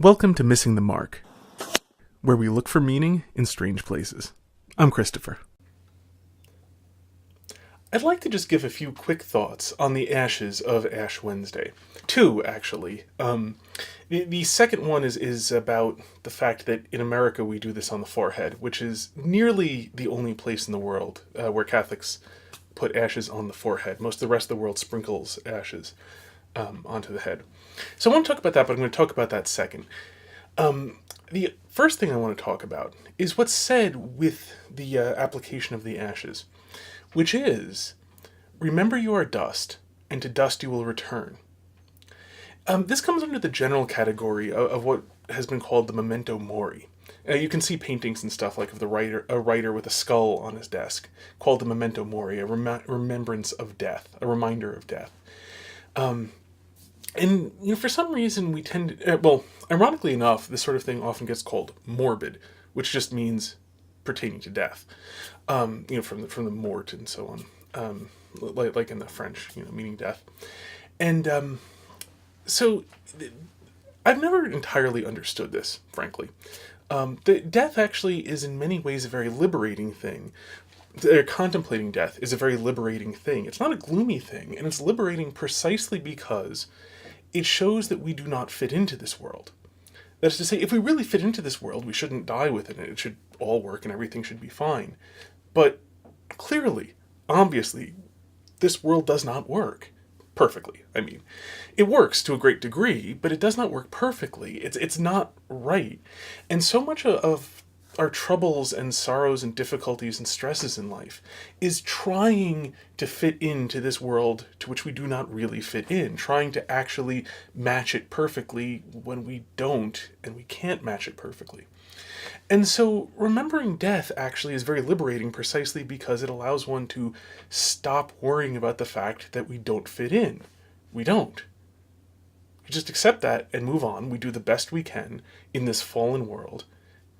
Welcome to Missing the Mark, where we look for meaning in strange places. I'm Christopher. I'd like to just give a few quick thoughts on the ashes of Ash Wednesday. Two, actually. The second one is about the fact that in America we do this on the forehead, which is nearly the only place in the world where Catholics put ashes on the forehead. Most of the rest of the world sprinkles ashes onto the head. So I want to talk about that, but I'm going to talk about that second. The first thing I want to talk about is what's said with the application of the ashes, which is, remember you are dust, and to dust you will return. This comes under the general category of what has been called the memento mori. You can see paintings and stuff like of a writer with a skull on his desk, called the memento mori, a remembrance of death, a reminder of death. And, for some reason we tend to, ironically enough, this sort of thing often gets called morbid, which just means pertaining to death, from the mort and so on, like in the French, meaning death. And so I've never entirely understood this, frankly. Death actually is in many ways a very liberating thing. Contemplating death is a very liberating thing. It's not a gloomy thing, and it's liberating precisely because it shows that we do not fit into this world. That is to say, if we really fit into this world, we shouldn't die within it. It should all work and everything should be fine. But clearly, obviously, this world does not work perfectly. I mean, it works to a great degree, but it does not work perfectly. It's not right. And so much of our troubles and sorrows and difficulties and stresses in life is trying to fit into this world to which we do not really fit in, trying to actually match it perfectly when we don't and we can't match it perfectly. And so remembering death actually is very liberating precisely because it allows one to stop worrying about the fact that we don't fit in. We don't. We just accept that and move on. We do the best we can in this fallen world.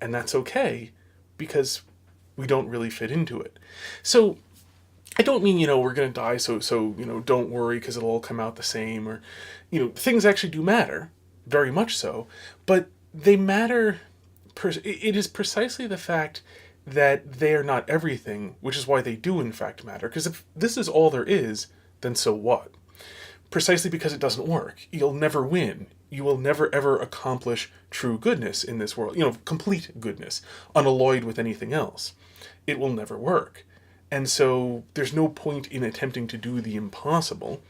And that's okay, because we don't really fit into it. So I don't mean, we're going to die, so don't worry because it'll all come out the same. Or, things actually do matter, very much so. But they matter, it is precisely the fact that they are not everything, which is why they do in fact matter. Because if this is all there is, then so what? Precisely because it doesn't work. You'll never win. You will never ever accomplish true goodness in this world, complete goodness, unalloyed with anything else. It will never work. And so there's no point in attempting to do the impossible.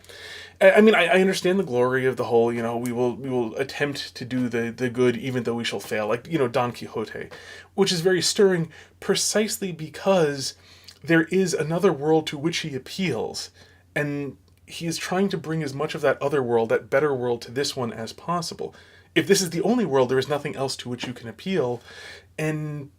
I mean, I understand the glory of the whole, we will attempt to do the good even though we shall fail, like, Don Quixote, which is very stirring precisely because there is another world to which he appeals, and he is trying to bring as much of that other world, that better world, to this one as possible. If this is the only world, there is nothing else to which you can appeal, and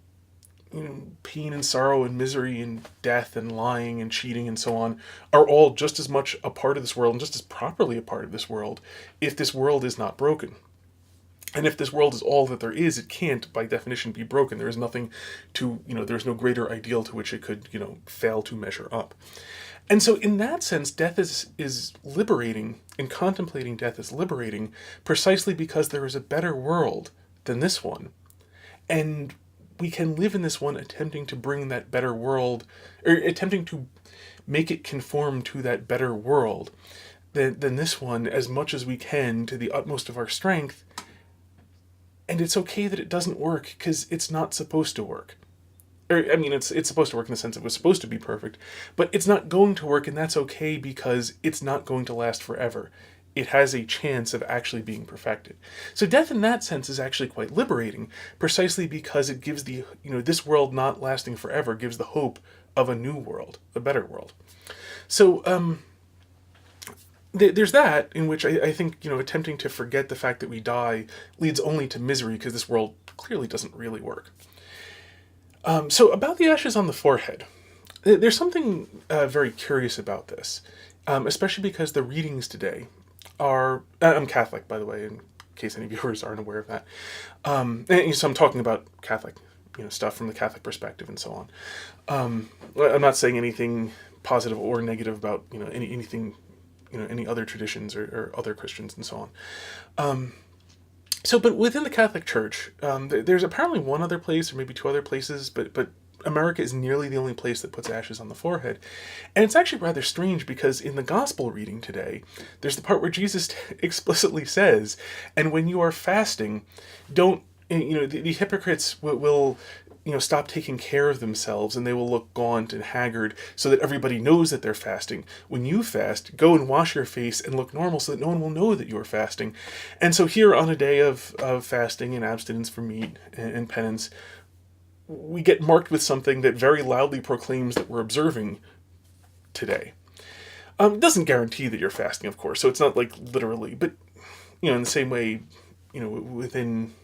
pain and sorrow and misery and death and lying and cheating and so on are all just as much a part of this world and just as properly a part of this world if this world is not broken. And if this world is all that there is, it can't, by definition, be broken. There is nothing to, there's no greater ideal to which it could, fail to measure up. And so in that sense, death is liberating, and contemplating death is liberating precisely because there is a better world than this one. And we can live in this one attempting to bring that better world, or attempting to make it conform to that better world than this one as much as we can to the utmost of our strength. And it's okay that it doesn't work because it's not supposed to work. It's supposed to work in the sense it was supposed to be perfect, but it's not going to work, and that's okay because it's not going to last forever. It has a chance of actually being perfected. So death in that sense is actually quite liberating, precisely because it gives this world not lasting forever, gives the hope of a new world, a better world. So there's that, in which I think, attempting to forget the fact that we die leads only to misery because this world clearly doesn't really work. So about the ashes on the forehead, there's something very curious about this, especially because the readings today are... I'm Catholic, by the way, in case any viewers aren't aware of that. So I'm talking about Catholic, stuff from the Catholic perspective and so on. I'm not saying anything positive or negative about, anything, any other traditions or other Christians and so on. So, but within the Catholic Church, there's apparently one other place, or maybe two other places, but America is nearly the only place that puts ashes on the forehead. And it's actually rather strange because in the gospel reading today, there's the part where Jesus explicitly says, and when you are fasting, don't, the hypocrites will stop taking care of themselves and they will look gaunt and haggard so that everybody knows that they're fasting. When you fast, go and wash your face and look normal so that no one will know that you're fasting. And so here on a day of fasting and abstinence from meat and penance, we get marked with something that very loudly proclaims that we're observing today. It doesn't guarantee that you're fasting, of course, so it's not like literally, but in the same way, within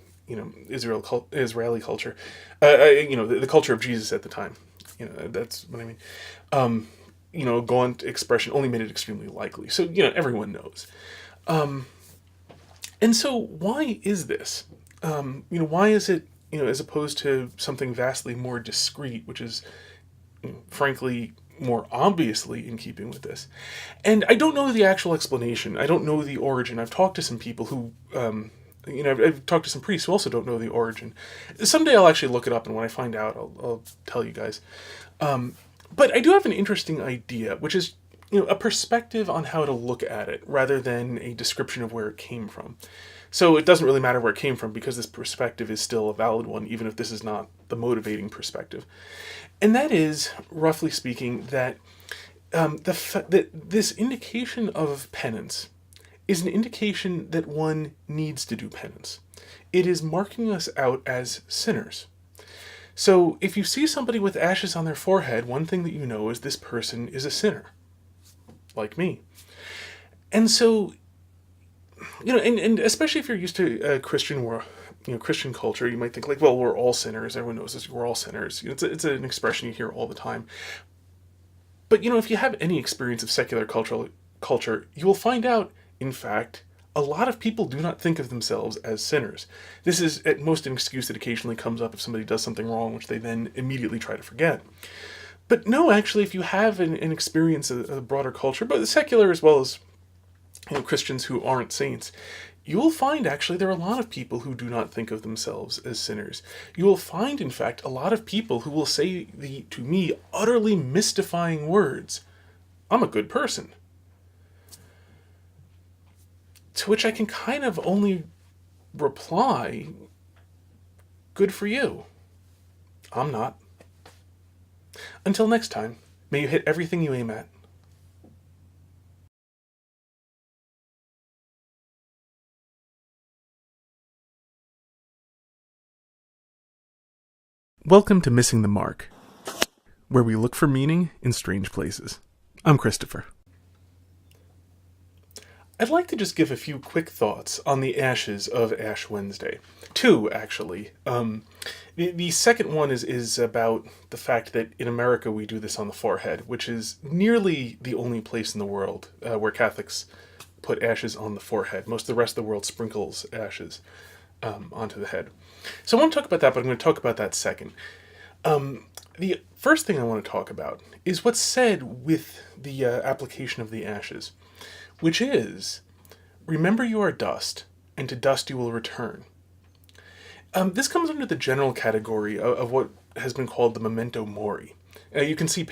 Israeli culture, the culture of Jesus at the time, that's what I mean. A gaunt expression only made it extremely likely. So everyone knows. And so why is this? Why is it as opposed to something vastly more discreet, which is frankly more obviously in keeping with this. And I don't know the actual explanation. I don't know the origin. I've talked to some people who, I've talked to some priests who also don't know the origin. Someday I'll actually look it up, and when I find out, I'll tell you guys. But I do have an interesting idea, which is, a perspective on how to look at it rather than a description of where it came from. So it doesn't really matter where it came from because this perspective is still a valid one, even if this is not the motivating perspective. And that is, roughly speaking, that that this indication of penance is an indication that one needs to do penance. It is marking us out as sinners. So if you see somebody with ashes on their forehead, one thing that you know is this person is a sinner, like me. And so, and especially if you're used to Christian world, Christian culture, you might think like, well, we're all sinners. Everyone knows this. We're all sinners. It's an expression you hear all the time. But if you have any experience of secular culture, you will find out, in fact, a lot of people do not think of themselves as sinners. This is at most an excuse that occasionally comes up if somebody does something wrong, which they then immediately try to forget. But no, actually, if you have an experience of a broader culture, but secular as well as Christians who aren't saints, you will find actually there are a lot of people who do not think of themselves as sinners. You will find, in fact, a lot of people who will say to me, utterly mystifying words, I'm a good person. To which I can kind of only reply, good for you. I'm not. Until next time, may you hit everything you aim at. Welcome to Missing the Mark, where we look for meaning in strange places. I'm Christopher. I'd like to just give a few quick thoughts on the ashes of Ash Wednesday. Two, actually. The second one is about the fact that in America we do this on the forehead, which is nearly the only place in the world where Catholics put ashes on the forehead. Most of the rest of the world sprinkles ashes onto the head. So I want to talk about that, but I'm going to talk about that second. The first thing I want to talk about is what's said with the application of the ashes, which is, remember you are dust, and to dust you will return. This comes under the general category of what has been called the memento mori. You can see